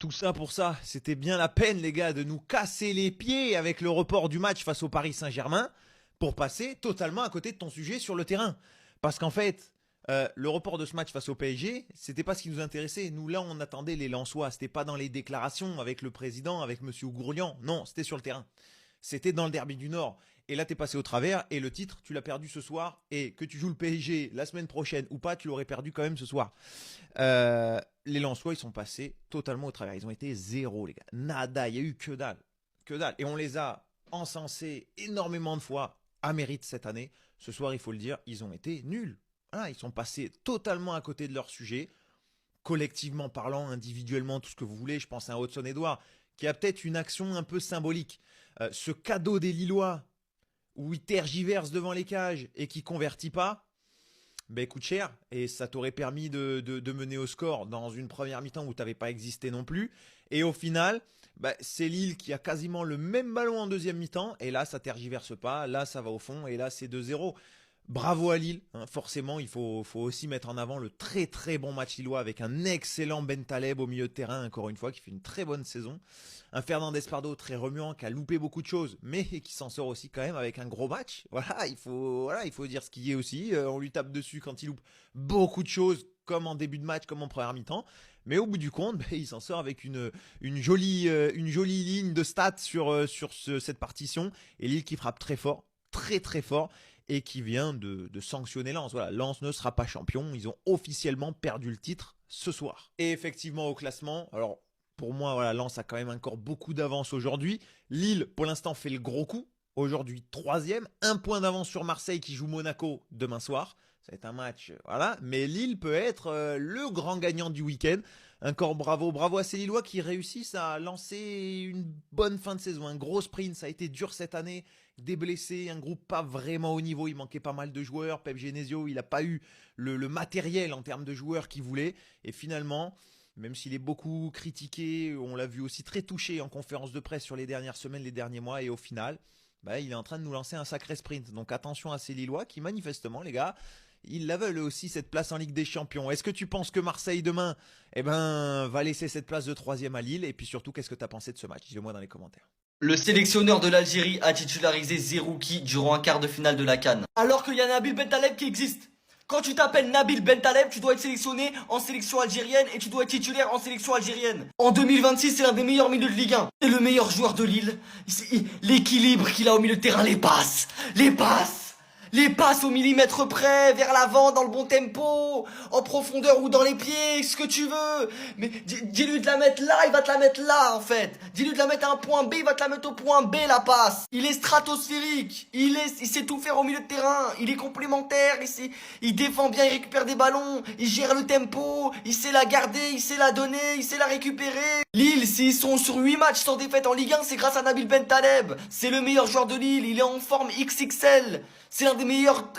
Tout ça pour ça, c'était bien la peine les gars de nous casser les pieds avec le report du match face au Paris Saint-Germain pour passer totalement à côté de ton sujet sur le terrain. Parce qu'en fait, le report de ce match face au PSG, c'était pas ce qui nous intéressait. Nous là, on attendait les Lensois. C'était pas dans les déclarations avec le président, avec Monsieur Gourlian. Non, c'était sur le terrain. C'était dans le derby du Nord. Et là, t'es passé au travers et le titre, tu l'as perdu ce soir. Et que tu joues le PSG la semaine prochaine ou pas, tu l'aurais perdu quand même ce soir. Les Lensois, ils sont passés totalement au travers. Ils ont été zéro, les gars. Nada, il y a eu que dalle. Que dalle. Et on les a encensés énormément de fois à mérite cette année. Ce soir, il faut le dire, ils ont été nuls. Voilà, ils sont passés totalement à côté de leur sujet. Collectivement parlant, individuellement, tout ce que vous voulez. Je pense à un Hudson-Edouard qui a peut-être une action un peu symbolique. Ce cadeau des Lillois où il tergiverse devant les cages et qui convertit pas, ben coûte cher et ça t'aurait permis de mener au score dans une première mi-temps où tu n'avais pas existé non plus. Et au final, ben, c'est Lille qui a quasiment le même ballon en deuxième mi-temps et là ça tergiverse pas, là ça va au fond et là c'est 2-0. Bravo à Lille, hein. Forcément il faut aussi mettre en avant le très très bon match lillois avec un excellent Bentaleb au milieu de terrain encore une fois qui fait une très bonne saison. Un Fernandez Pardo très remuant qui a loupé beaucoup de choses mais qui s'en sort aussi quand même avec un gros match. Voilà, il faut dire ce qu'il y est aussi. On lui tape dessus quand il loupe beaucoup de choses comme en début de match, comme en première mi-temps. Mais au bout du compte, ben, il s'en sort avec une jolie ligne de stats sur cette partition. Et Lille qui frappe très fort, très très fort. Et qui vient de sanctionner Lens. Voilà, Lens ne sera pas champion. Ils ont officiellement perdu le titre ce soir. Et effectivement, au classement, alors pour moi, voilà, Lens a quand même encore beaucoup d'avance aujourd'hui. Lille, pour l'instant, fait le gros coup. Aujourd'hui, 3e. 1 point d'avance sur Marseille qui joue Monaco demain soir. Ça va être un match, voilà. Mais Lille peut être le grand gagnant du week-end. Encore bravo à ces Lillois qui réussissent à lancer une bonne fin de saison. Un gros sprint, ça a été dur cette année. Des blessés, un groupe pas vraiment au niveau. Il manquait pas mal de joueurs. Pep Genesio, il n'a pas eu le matériel en termes de joueurs qu'il voulait. Et finalement, même s'il est beaucoup critiqué, on l'a vu aussi très touché en conférence de presse sur les dernières semaines, les derniers mois. Et au final, bah, il est en train de nous lancer un sacré sprint. Donc attention à ces Lillois qui manifestement, les gars, ils la veulent aussi cette place en Ligue des Champions. Est-ce que tu penses que Marseille demain va laisser cette place de 3e à Lille? Et puis surtout, qu'est-ce que tu as pensé de ce match? Dis-le moi dans les commentaires. Le sélectionneur de l'Algérie a titularisé Zerouki durant un quart de finale de la CAN. Alors qu'il y a Nabil Bentaleb qui existe. Quand tu t'appelles Nabil Bentaleb, tu dois être sélectionné en sélection algérienne et tu dois être titulaire en sélection algérienne. En 2026, c'est l'un des meilleurs milieux de Ligue 1. C'est le meilleur joueur de Lille. L'équilibre qu'il a au milieu de terrain, les passes. Les passes au millimètre près, vers l'avant, dans le bon tempo, en profondeur ou dans les pieds, ce que tu veux. Mais dis-lui de la mettre là, il va te la mettre là, en fait. Dis-lui de la mettre à un point B, il va te la mettre au point B, la passe. Il est stratosphérique. Il sait tout faire au milieu de terrain. Il est complémentaire. Il défend bien, il récupère des ballons. Il gère le tempo. Il sait la garder, il sait la donner, il sait la récupérer. Lille, s'ils sont sur 8 matchs sans défaite en Ligue 1, c'est grâce à Nabil Bentaleb. C'est le meilleur joueur de Lille. Il est en forme XXL. C'est l'un des meilleurs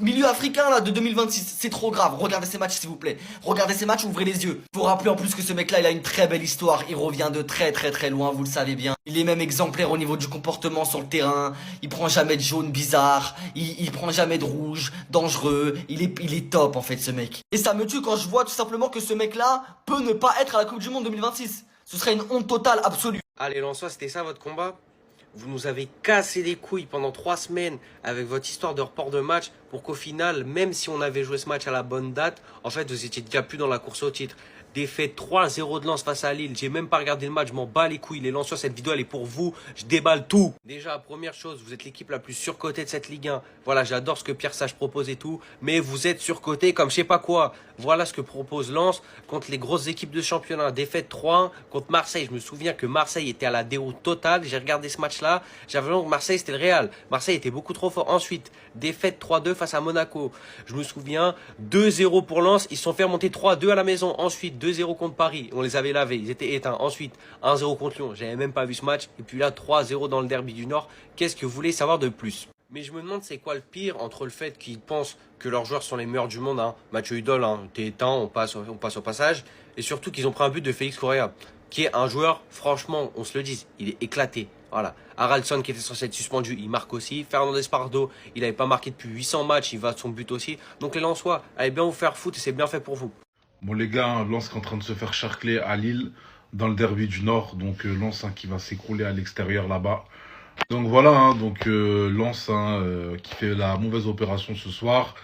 milieux africains là de 2026. C'est trop grave. Regardez ces matchs s'il vous plaît. Regardez ces matchs, ouvrez les yeux. Faut rappeler en plus que ce mec là il a une très belle histoire. Il revient de très très très loin, vous le savez bien. Il est même exemplaire au niveau du comportement sur le terrain. Il prend jamais de jaune bizarre. Il prend jamais de rouge dangereux. Il est top en fait ce mec. Et ça me tue quand je vois tout simplement que ce mec là peut ne pas être à la Coupe du Monde 2026. Ce serait une honte totale absolue. Allez Lensois, c'était ça votre combat? Vous nous avez cassé les couilles pendant 3 semaines avec votre histoire de report de match pour qu'au final, même si on avait joué ce match à la bonne date, en fait, vous étiez déjà plus dans la course au titre. Défaite 3-0 de Lens face à Lille. J'ai même pas regardé le match, je m'en bats les couilles. Les Lensois, cette vidéo elle est pour vous. Je déballe tout. Déjà, première chose, vous êtes l'équipe la plus surcotée de cette Ligue 1. Voilà, j'adore ce que Pierre Sage propose et tout. Mais vous êtes surcoté comme je sais pas quoi. Voilà ce que propose Lens contre les grosses équipes de championnat. Défaite 3-1 contre Marseille. Je me souviens que Marseille était à la déroute totale. J'ai regardé ce match-là. J'avais l'impression que Marseille c'était le Real. Marseille était beaucoup trop fort. Ensuite, défaite 3-2 face à Monaco. Je me souviens, 2-0 pour Lens. Ils se sont fait remonter 3-2 à la maison. Ensuite, 2-0 contre Paris. On les avait lavés. Ils étaient éteints. Ensuite, 1-0 contre Lyon. J'avais même pas vu ce match. Et puis là, 3-0 dans le derby du Nord. Qu'est-ce que vous voulez savoir de plus? Mais je me demande c'est quoi le pire entre le fait qu'ils pensent que leurs joueurs sont les meilleurs du monde, hein. Mathieu Hudol, hein, t'es éteint, on passe au passage. Et surtout qu'ils ont pris un but de Félix Correa, qui est un joueur, franchement, on se le dit, il est éclaté. Voilà. Haraldson qui était censé être suspendu, il marque aussi. Fernandez Pardo, il n'avait pas marqué depuis 800 matchs, il va de son but aussi. Donc les Lensois, allez bien vous faire foutre et c'est bien fait pour vous. Bon les gars, Lens qui est en train de se faire charcler à Lille. dans le derby du Nord. Donc Lens qui va s'écrouler à l'extérieur là-bas. Donc voilà, donc Lens qui fait la mauvaise opération ce soir.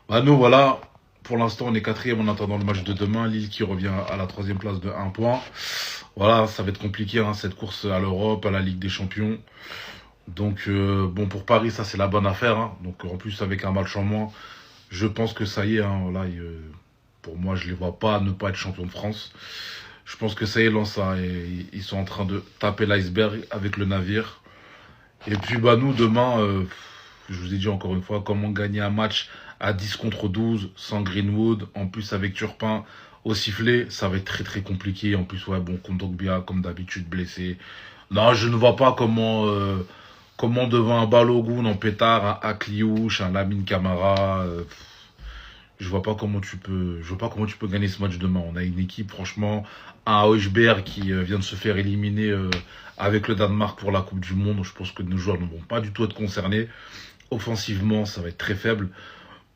Bah nous voilà, pour l'instant on est 4e en attendant le match de demain. Lille qui revient à la 3e place de 1 point. Voilà, ça va être compliqué cette course à l'Europe, à la Ligue des Champions. Donc bon, pour Paris ça c'est la bonne affaire. Donc en plus avec un match en moins, je pense que ça y est. Voilà, pour moi je les vois pas ne pas être champion de France. Je pense que ça y est, Lens, ils sont en train de taper l'iceberg avec le navire. Et puis bah nous demain, je vous ai dit encore une fois, comment gagner un match à 10 contre 12 sans Greenwood, en plus avec Turpin au sifflet, ça va être très très compliqué. En plus ouais bon, Kondogbia comme d'habitude blessé. Non, je ne vois pas comment devant un Balogun en pétard, un Akliouche, un Lamine Camara, je vois pas comment tu peux gagner ce match demain. On a une équipe franchement, un Højbjerg qui vient de se faire éliminer avec le Danemark pour la Coupe du Monde. Je pense que nos joueurs ne vont pas du tout être concernés. Offensivement, ça va être très faible.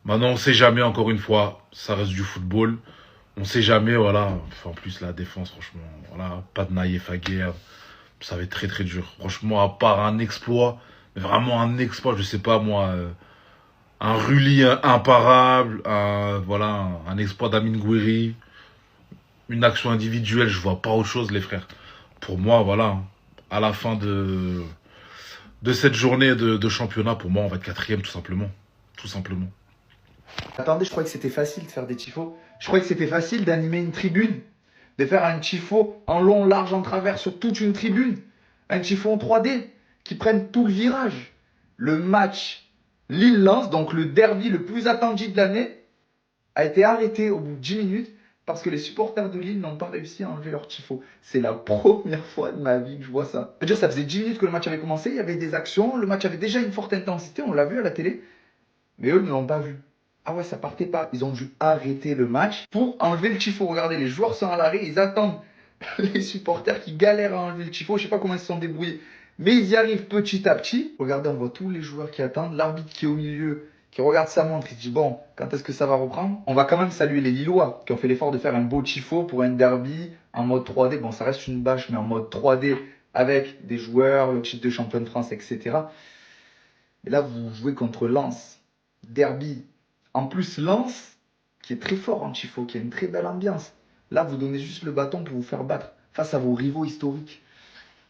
Maintenant, on sait jamais, encore une fois, ça reste du football. On sait jamais, voilà. Enfin, en plus, la défense, franchement, voilà, pas de Naïef Aguerre. Ça va être très très dur. Franchement, à part un exploit, vraiment un exploit, je sais pas moi, un Rulli imparable, voilà, un exploit d'Amin Gouiri, une action individuelle, je vois pas autre chose les frères. Pour moi, voilà, à la fin de cette journée de championnat, pour moi, on va être 4e tout simplement. Tout simplement. Attendez, je croyais que c'était facile de faire des tifos. Je croyais que c'était facile d'animer une tribune, de faire un tifo en long, large, en travers sur toute une tribune. Un tifo en 3D qui prenne tout le virage. Le match Lille-Lens, donc le derby le plus attendu de l'année, a été arrêté au bout de 10 minutes parce que les supporters de Lille n'ont pas réussi à enlever leur tifo. C'est la première fois de ma vie que je vois ça. C'est-à-dire, ça faisait 10 minutes que le match avait commencé, il y avait des actions, le match avait déjà une forte intensité, on l'a vu à la télé, mais eux ne l'ont pas vu. Ah ouais, ça partait pas. Ils ont dû arrêter le match pour enlever le tifo. Regardez, les joueurs sont à l'arrêt, ils attendent les supporters qui galèrent à enlever le tifo. Je sais pas comment ils se sont débrouillés, mais ils y arrivent petit à petit. Regardez, on voit tous les joueurs qui attendent. L'arbitre qui est au milieu, qui regarde sa montre, il dit bon, quand est-ce que ça va reprendre? On va quand même saluer les Lillois qui ont fait l'effort de faire un beau tifo pour un derby en mode 3D. Bon, ça reste une bâche, mais en mode 3D avec des joueurs, le titre de champion de France, etc. Et là, vous jouez contre Lens, derby. En plus, Lens, qui est très fort en tifo, qui a une très belle ambiance. Là, vous donnez juste le bâton pour vous faire battre face à vos rivaux historiques.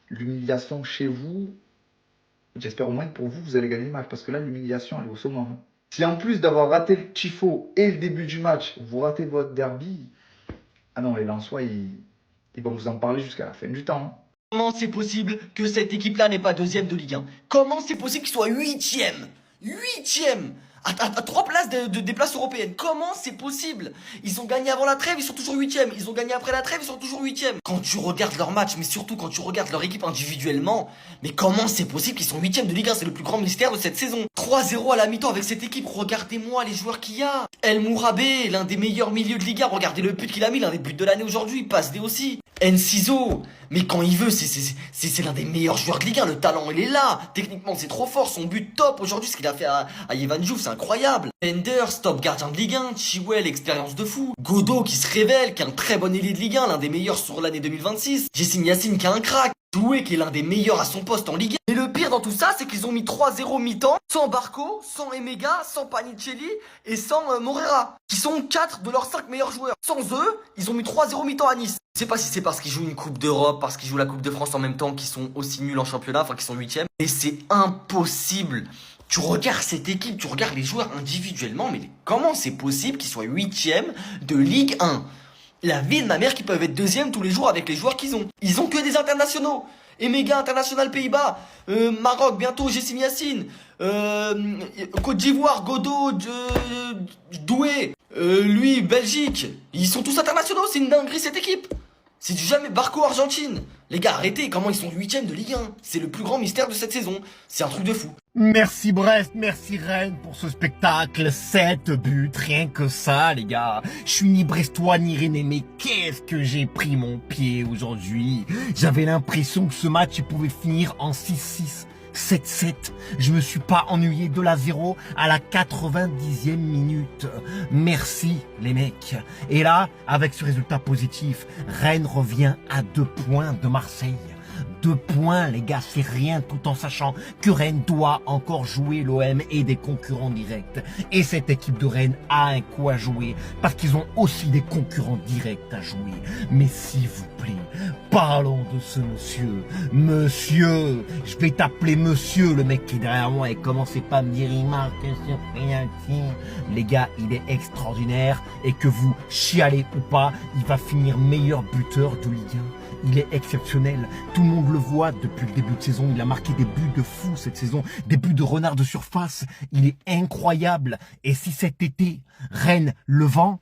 L'humiliation chez vous, j'espère au moins que pour vous, vous allez gagner le match. Parce que là, l'humiliation, elle est au summum. Si en plus d'avoir raté le tifo et le début du match, vous ratez votre derby, ah non, les Lensois, ils vont vous en parler jusqu'à la fin du temps. Comment c'est possible que cette équipe-là n'est pas 2e de Ligue 1? Comment c'est possible qu'ils soient 8e? 8e à 3 places des places européennes. Comment c'est possible? Ils ont gagné avant la trêve, ils sont toujours 8e. Ils ont gagné après la trêve, ils sont toujours 8e. Quand tu regardes leur match, mais surtout quand tu regardes leur équipe individuellement, mais comment c'est possible qu'ils sont 8e de Ligue 1? C'est le plus grand mystère de cette saison. 3-0 à la mi-temps avec cette équipe. Regardez-moi les joueurs qu'il y a. El Mourabé, l'un des meilleurs milieux de Ligue 1. Regardez le but qu'il a mis, l'un des buts de l'année aujourd'hui. Passe D aussi. Enciso, mais quand il veut, c'est l'un des meilleurs joueurs de Ligue 1. Le talent, il est là. Techniquement, c'est trop fort. Son but top aujourd'hui, ce qu'il a fait à Evan Diouf, c'est incroyable. Enders, top gardien de Ligue 1. Chilwell, expérience de fou. Godot qui se révèle, qui est un très bon ailier de Ligue 1, l'un des meilleurs sur l'année 2026. Jessim Yacine qui est un crack. Doué qui est l'un des meilleurs à son poste en Ligue 1. Mais le pire dans tout ça, c'est qu'ils ont mis 3-0 mi-temps, sans Barco, sans Emega, sans Panicelli et sans Morera, qui sont 4 de leurs 5 meilleurs joueurs. Sans eux, ils ont mis 3-0 mi-temps à Nice. Je sais pas si c'est parce qu'ils jouent une Coupe d'Europe, parce qu'ils jouent la Coupe de France en même temps, qu'ils sont aussi nuls en championnat, enfin qu'ils sont 8e. Mais c'est impossible. Tu regardes cette équipe, tu regardes les joueurs individuellement, mais comment c'est possible qu'ils soient 8e de Ligue 1? La vie de ma mère qui peuvent être 2e tous les jours avec les joueurs qu'ils ont. Ils ont que des internationaux. Emega international Pays-Bas, Maroc bientôt Jessim Yacine, Côte d'Ivoire, Godot, Doué, lui Belgique. Ils sont tous internationaux, c'est une dinguerie cette équipe. C'est du jamais. Barco Argentine. Les gars, arrêtez, comment ils sont 8e de Ligue 1? C'est le plus grand mystère de cette saison. C'est un truc de fou. Merci Brest, merci Rennes pour ce spectacle. 7 buts, rien que ça les gars. Je suis ni brestois ni rennais, mais qu'est-ce que j'ai pris mon pied aujourd'hui. J'avais l'impression que ce match il pouvait finir en 6-6. 7-7. Je me suis pas ennuyé de la 0 à la 90e minute. Merci les mecs. Et là, avec ce résultat positif, Rennes revient à 2 points de Marseille. 2 points, les gars, c'est rien, tout en sachant que Rennes doit encore jouer l'OM et des concurrents directs. Et cette équipe de Rennes a un coup à jouer, parce qu'ils ont aussi des concurrents directs à jouer. Mais s'il vous plaît, parlons de ce monsieur. Monsieur, je vais t'appeler monsieur, le mec qui est derrière moi, et commencez pas à me dire, il marque sur penalty. Les gars, il est extraordinaire, et que vous chialez ou pas, il va finir meilleur buteur de Ligue 1. Il est exceptionnel. Tout le monde le voit depuis le début de saison. Il a marqué des buts de fou cette saison. Des buts de renard de surface. Il est incroyable. Et si cet été, Rennes le vend,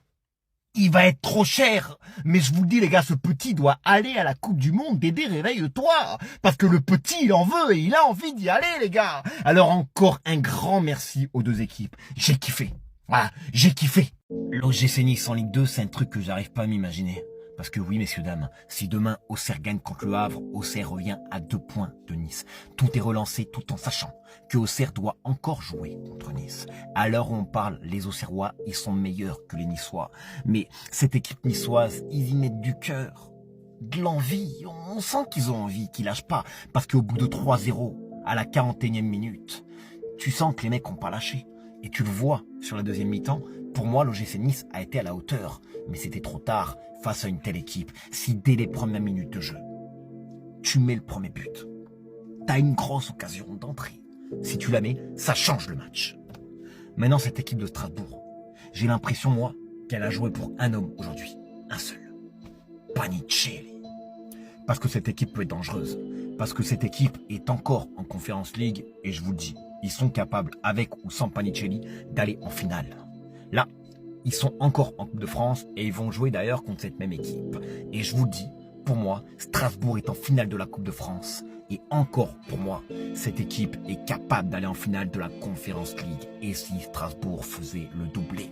il va être trop cher. Mais je vous le dis, les gars, ce petit doit aller à la Coupe du Monde. Dédé, réveille-toi. Parce que le petit, il en veut et il a envie d'y aller, les gars. Alors encore un grand merci aux deux équipes. J'ai kiffé. Voilà, j'ai kiffé. L'OGC Nice en Ligue 2, c'est un truc que j'arrive pas à m'imaginer. Parce que oui, messieurs, dames, si demain Auxerre gagne contre le Havre, Auxerre revient à 2 points de Nice. Tout est relancé tout en sachant que Auxerre doit encore jouer contre Nice. À l'heure où on parle, les Auxerrois, ils sont meilleurs que les Niçois. Mais cette équipe niçoise, ils y mettent du cœur, de l'envie. On sent qu'ils ont envie, qu'ils lâchent pas. Parce qu'au bout de 3-0, à la 41e minute, tu sens que les mecs n'ont pas lâché. Et tu le vois sur la deuxième mi-temps. Pour moi, l'OGC Nice a été à la hauteur. Mais c'était trop tard face à une telle équipe. Si dès les premières minutes de jeu, tu mets le premier but, t'as une grosse occasion d'entrée. Si tu la mets, ça change le match. Maintenant, cette équipe de Strasbourg, j'ai l'impression, moi, qu'elle a joué pour un homme aujourd'hui. Un seul. Panicelli. Parce que cette équipe peut être dangereuse. Parce que cette équipe est encore en Conference League. Et je vous le dis, ils sont capables, avec ou sans Panicelli, d'aller en finale. Là, ils sont encore en Coupe de France et ils vont jouer d'ailleurs contre cette même équipe. Et je vous dis, pour moi, Strasbourg est en finale de la Coupe de France. Et encore, pour moi, cette équipe est capable d'aller en finale de la Conference League. Et si Strasbourg faisait le doublé?